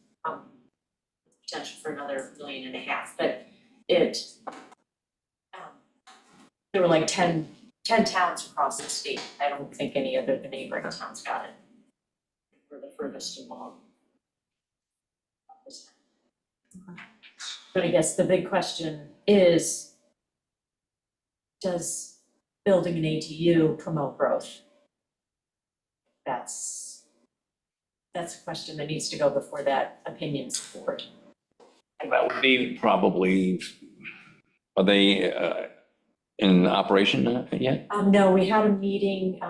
potential for another 1.5 million, but it, there were like 10 towns across the state. I don't think any other the neighboring towns got it. We're the furthest along. But I guess the big question is, does building an ADU promote growth? That's a question that needs to go before that opinions board. That would be probably, are they in operation yet? No, we had a meeting,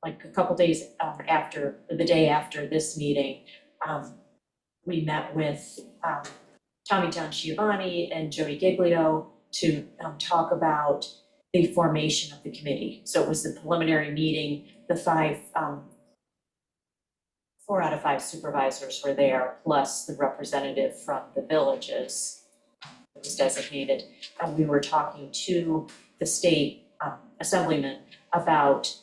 like a couple days after, the day after this meeting. We met with Tommy John Giovanni and Jody Giglio to talk about the formation of the committee. So it was the preliminary meeting, the 4 out of 5 supervisors were there, plus the representative from the villages that was designated. And we were talking to the state assemblyman about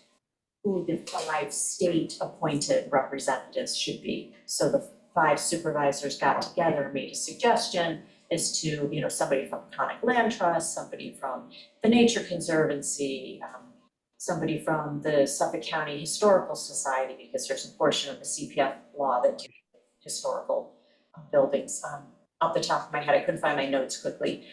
who the 5 state-appointed representatives should be. So the 5 supervisors got together and made a suggestion as to, somebody from Conic Land Trust, somebody from the Nature Conservancy, somebody from the Suffolk County Historical Society, because there's a portion of the CPF law that deals with historical buildings. Off the top of my head, I couldn't find my notes quickly,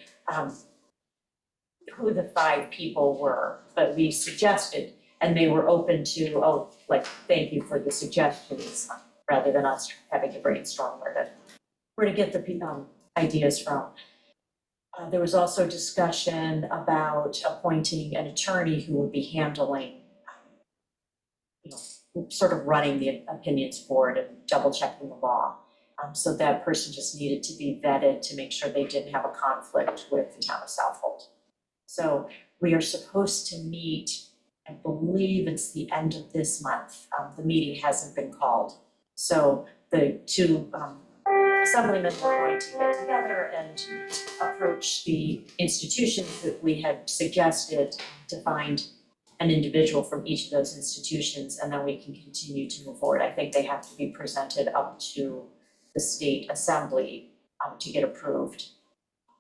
who the 5 people were, but we suggested, and they were open to, thank you for the suggestions, rather than us having to brainstorm where to get the ideas from. There was also discussion about appointing an attorney who would be handling, sort of running the opinions board and double checking the law. So that person just needed to be vetted to make sure they didn't have a conflict with the town of Southold. So we are supposed to meet, I believe it's the end of this month. The meeting hasn't been called. So the 2 assemblymen were going to get together and approach the institutions that we had suggested to find an individual from each of those institutions, and then we can continue to move forward. I think they have to be presented up to the state assembly to get approved.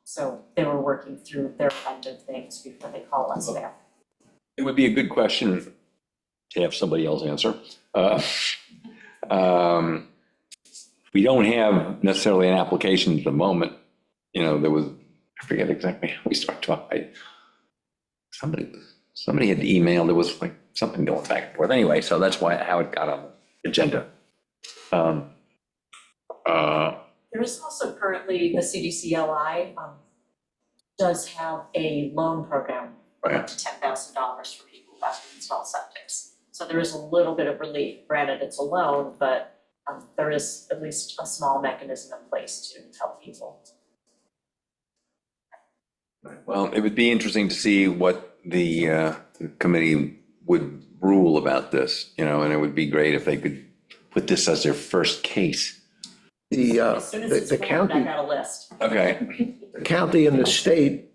So they were working through their end of things before they call us back. It would be a good question to have somebody else answer. We don't have necessarily an application at the moment. There was, I forget exactly how we started talking. Somebody had emailed, there was like something going back and forth. Anyway, so that's how it got on the agenda. There is also currently, the CDCLI does have a loan program of up to $10,000 for people who have to install septics. So there is a little bit of relief, granted it's a loan, but there is at least a small mechanism in place to help people. Well, it would be interesting to see what the committee would rule about this, and it would be great if they could put this as their first case. As soon as it's The formed, I county, got a list. Okay. the county and the state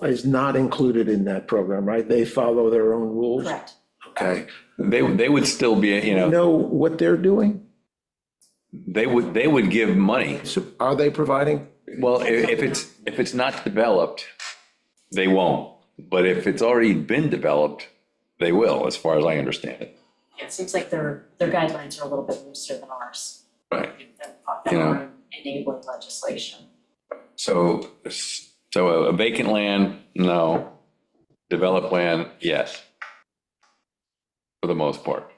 is not included in that program, right? They follow their own rules? Correct. Okay. They would still be, You know what they're doing? they would give money. So are they providing? Well, if it's not developed, they won't. But if it's already been developed, they will, as far as I understand it. It seems like their guidelines are a little bit looser than ours. Right. That You know. are enabling legislation. So a vacant land, no. Developed land, yes. For the most part.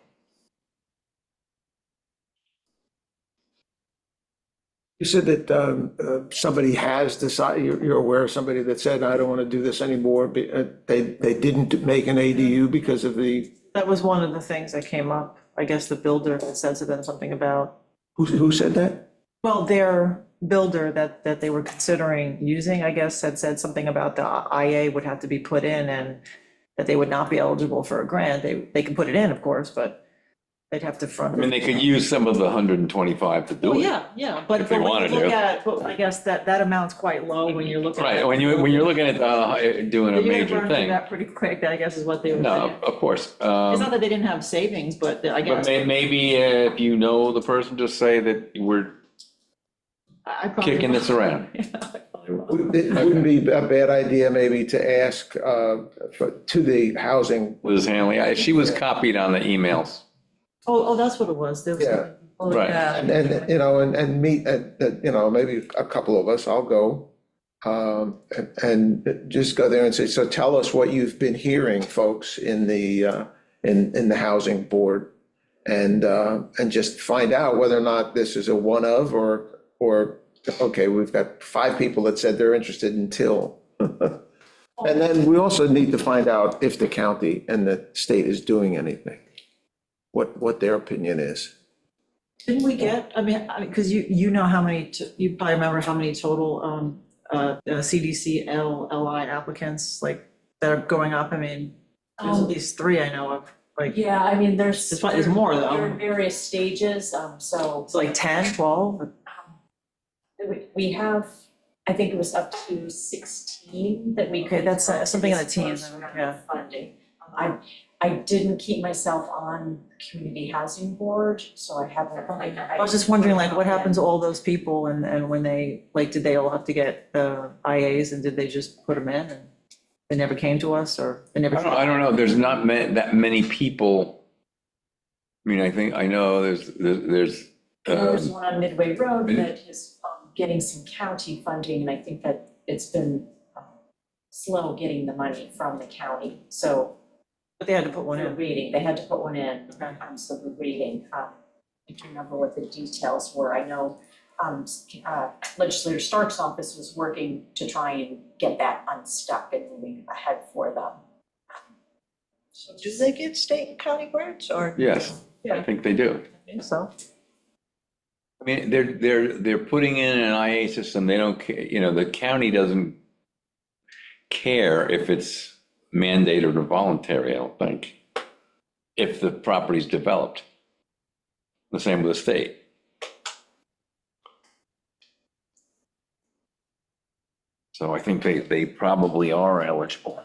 You said that somebody has decided, you're aware of somebody that said, I don't want to do this anymore. They didn't make an ADU because of the, That was one of the things that came up. I guess the builder had said to them something about, who said that? well, their builder that they were considering using, I guess, had said something about the IA would have to be put in and that they would not be eligible for a grant. They can put it in, of course, but they'd have to front. I mean, they could use some of the 125 to do Well, it. yeah, but If they when you wanted look to. at, but I guess that amount's quite low when you're looking at. Right, when you're looking at doing a You're gonna major burn through thing. that pretty quick, I guess is what they were No, saying. of course. It's not that they didn't have savings, but I But guess. maybe if you know the person, just say that we're I probably kicking this around. Yeah, I probably will. It wouldn't be a bad idea maybe to ask to the housing. Liz Hanley, she was copied on the emails. Oh, that's what it was. There was Yeah. something- oh, Right. yeah. And, you know, and meet, you know, maybe a couple of us, I'll go. And just go there and say, so tell us what you've been hearing, folks, in the housing board. And just find out whether or not this is a one of, or, okay, we've got 5 people that said they're interested until. And then we also need to find out if the county and the state is doing anything, what their opinion is. Didn't we get, I mean, because you know how many, you probably remember how many total CDC LI applicants like that are going up. I mean, there's at least 3 I know of, like, Yeah, I mean, there's. There's more, though. There are various stages, so. it's like 10, 12. We have, I think it was up to 16 that we could. Okay, that's something in the this teens, first round yeah. of funding. I didn't keep myself on community housing board, so I haven't. I was just wondering, like, what happens to all those people and when they, like, did they all have to get IAs and did they just put them in and they never came to us or they never? I don't know, there's not that many people. I mean, I know there's, There's one on Midway Road Mid- that is getting some county funding, and I think that it's been slow getting the money from the county, so. But they had to put one We're in. reading, they had to put one in, so we're reading. I can't remember what the details were. I know Legislator Stark's office was working to try and get that unstuck and moving ahead for them. So do they get state and county grants or? yes, I think they do. I think so. I mean, they're putting in an IA system, they don't, you know, the county doesn't care if it's mandated or voluntary, I don't think, if the property's developed. The same with the state. So I think they probably are eligible.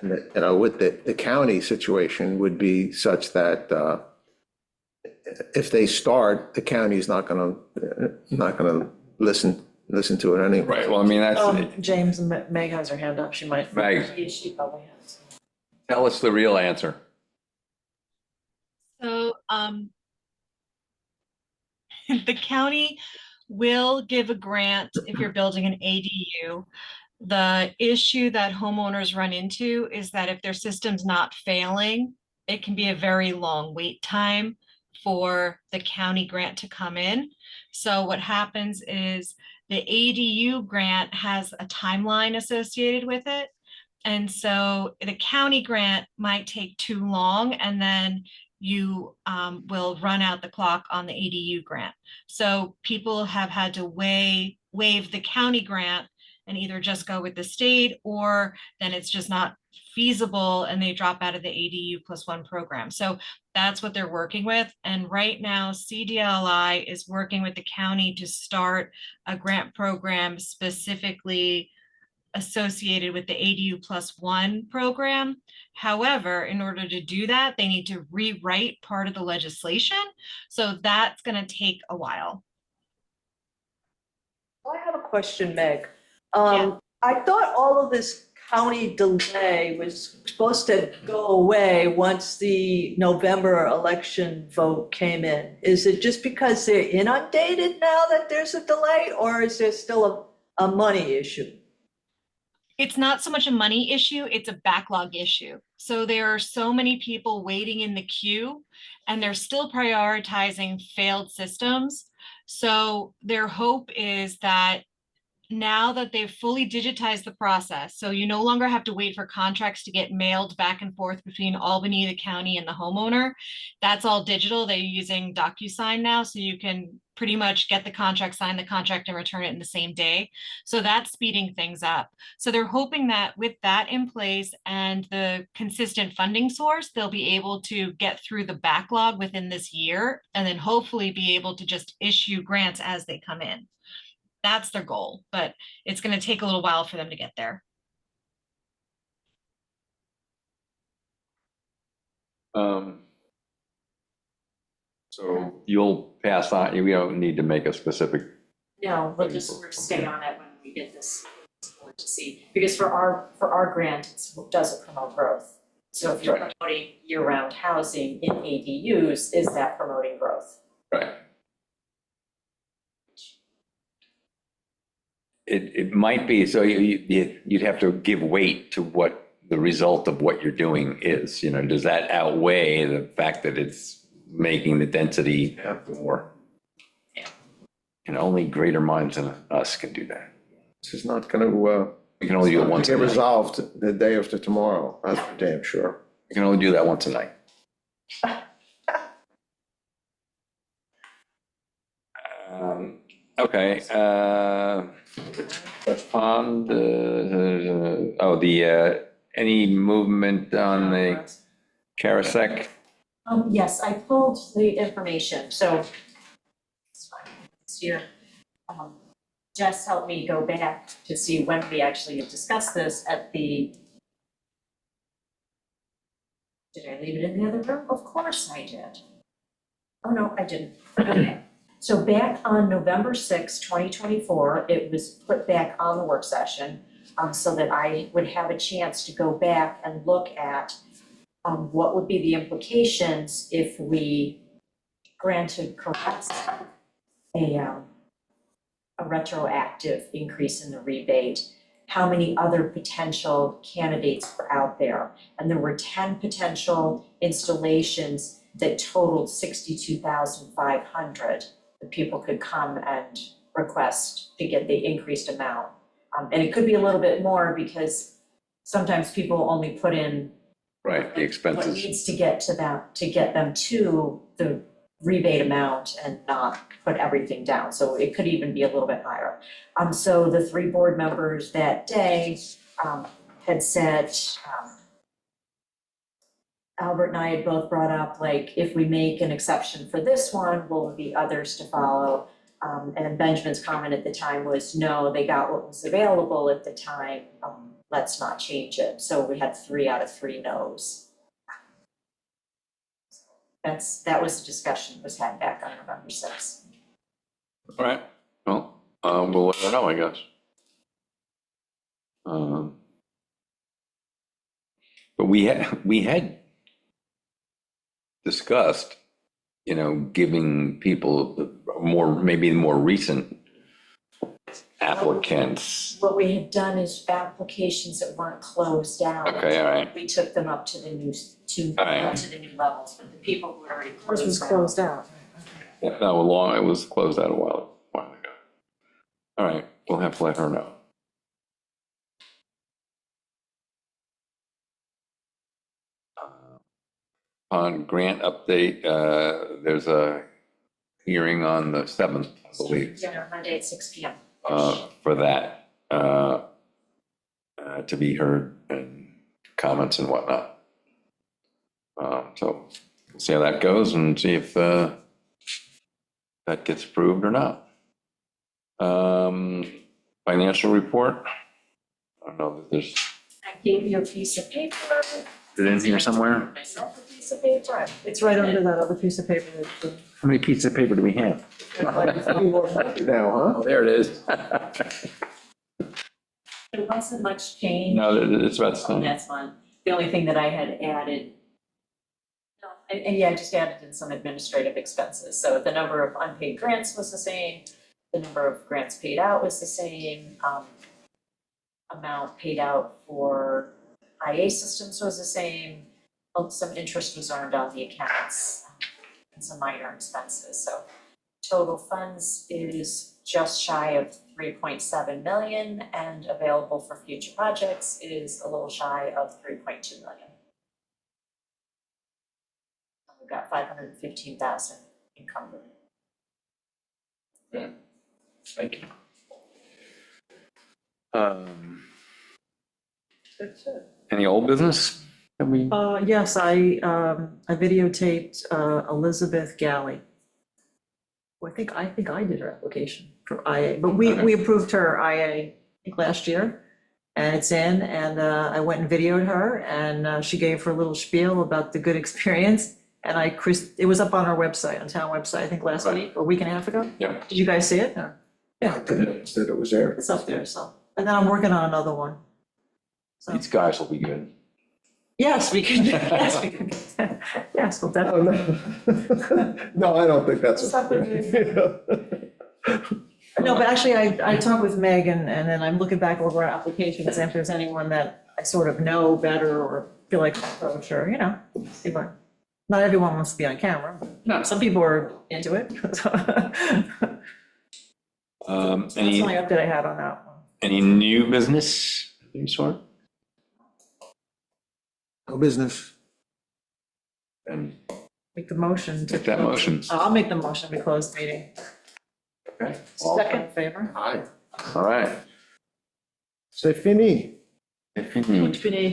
And, you know, with the county situation would be such that if they start, the county's not gonna listen to it anyway. Right, well, I mean, that's, James, Meg has her hand up. She might. Meg, She probably has. tell us the real answer. So, the county will give a grant if you're building an ADU. The issue that homeowners run into is that if their system's not failing, it can be a very long wait time for the county grant to come in. So what happens is the ADU grant has a timeline associated with it. And so the county grant might take too long, and then you will run out the clock on the ADU grant. So people have had to waive the county grant and either just go with the state, or then it's just not feasible and they drop out of the ADU plus one program. So that's what they're working with. And right now, CDLI is working with the county to start a grant program specifically associated with the ADU plus one program. However, in order to do that, they need to rewrite part of the legislation. So that's going to take a while. I have a question, Meg. Yeah. I thought all of this county delay was supposed to go away once the November election vote came in. Is it just because they're inundated now that there's a delay, or is there still a money issue? It's not so much a money issue, it's a backlog issue. So there are so many people waiting in the queue and they're still prioritizing failed systems. So their hope is that now that they've fully digitized the process, so you no longer have to wait for contracts to get mailed back and forth between Albany, the county, and the homeowner. That's all digital. They're using DocuSign now, so you can pretty much get the contract, sign the contract, and return it in the same day. So that's speeding things up. So they're hoping that with that in place and the consistent funding source, they'll be able to get through the backlog within this year, and then hopefully be able to just issue grants as they come in. That's their goal, but it's going to take a little while for them to get there. So you'll pass on, you don't need to make a specific, No, we'll stay on it when we get this to see, because for our grant, it does promote growth. So if you're promoting year-round housing in ADUs, is that promoting growth? right? It might be, so you'd have to give weight to what the result of what you're doing is, you know, does that outweigh the fact that it's making the density more? Yeah. And only greater minds than us can do that. This is not going to We can only do it once a get night. resolved the day after tomorrow, that's for damn sure. We can only do that once a night. Okay, Pond, any movement on the Karasek? Yes, I pulled the information, so it's fine. This year, Jess helped me go back to see when we actually had discussed this at the. Did I leave it in the other room? Of course I did. Oh, no, I didn't. Okay. So back on November 6, 2024, it was put back on the work session so that I would have a chance to go back and look at what would be the implications if we granted Caress a retroactive increase in the rebate, how many other potential candidates were out there. And there were 10 potential installations that totaled 62,500 that people could come and request to get the increased amount. And it could be a little bit more because sometimes people only put in Right, the what expenses. needs to get to them, to get them to the rebate amount and not put everything down. So it could even be a little bit higher. So the 3 board members that day had said, Albert and I had both brought up, like, if we make an exception for this one, will there be others to follow? And Benjamin's comment at the time was, no, they got what was available at the time, let's not change it. So we had 3 out of 3 no's. That was the discussion that was had back on November 6th. All right, well, we'll let her know, I guess. But we had discussed, you know, giving people maybe more recent applicants. What we had done is applications that weren't closed out. Okay, all right. We took them up to the new, All right. up to the new levels, but the people who were already Ours was closed out. closed out. No, it was closed out a while ago. All right, we'll have to let her know. On grant update, there's a hearing on the 7th, I believe, Yeah, Monday at 6 p.m. for that. to be heard and comments and whatnot. So we'll see how that goes and see if that gets approved or not. Financial report. I don't know if there's, I gave you a piece of paper. is it in here somewhere? Myself a piece of paper. It's right under that other piece of paper. How many pieces of paper do we have? Now, Oh, there it is. There wasn't much change. No, it's about the on same. that one. The only thing that I had added, no, and yeah, I just added in some administrative expenses. So the number of unpaid grants was the same, the number of grants paid out was the same, amount paid out for IA systems was the same. Some interest was earned on the accounts and some minor expenses. So total funds is just shy of 3.7 million, and available for future projects is a little shy of 3.2 million. We've got 515,000 encumbered. Thank you. Any old business? That we, Yes, I videotaped Elizabeth Galley. Well, I think I did her application for IA, but we approved her IA, I think last year. And it's in, and I went and videoed her, and she gave her little spiel about the good experience. And it was up on our website, on town website, I think last Right. week, or a week and a half ago. Yeah. Did you guys see it? Or- I didn't, said it was there. It's up there, so. And then I'm working on another one. So, these guys will be good. yes, we can, yes, we can. Yes, well, Oh, definitely. no. No, I don't think that's. It's not No, but actually, I talked with Megan, and then I'm looking back over our applications, and if there's anyone that I sort of know better or feel like I'll approach, or, see what. Not everyone wants to be on camera, but No. some people are into it. That's the Any, only update I had on that one. any new business of any sort? No business. And Make the motion to. make that motion. I'll make the motion to close the meeting. Okay. Second favor. Aye. All right. C'est fini. If you need. Fini.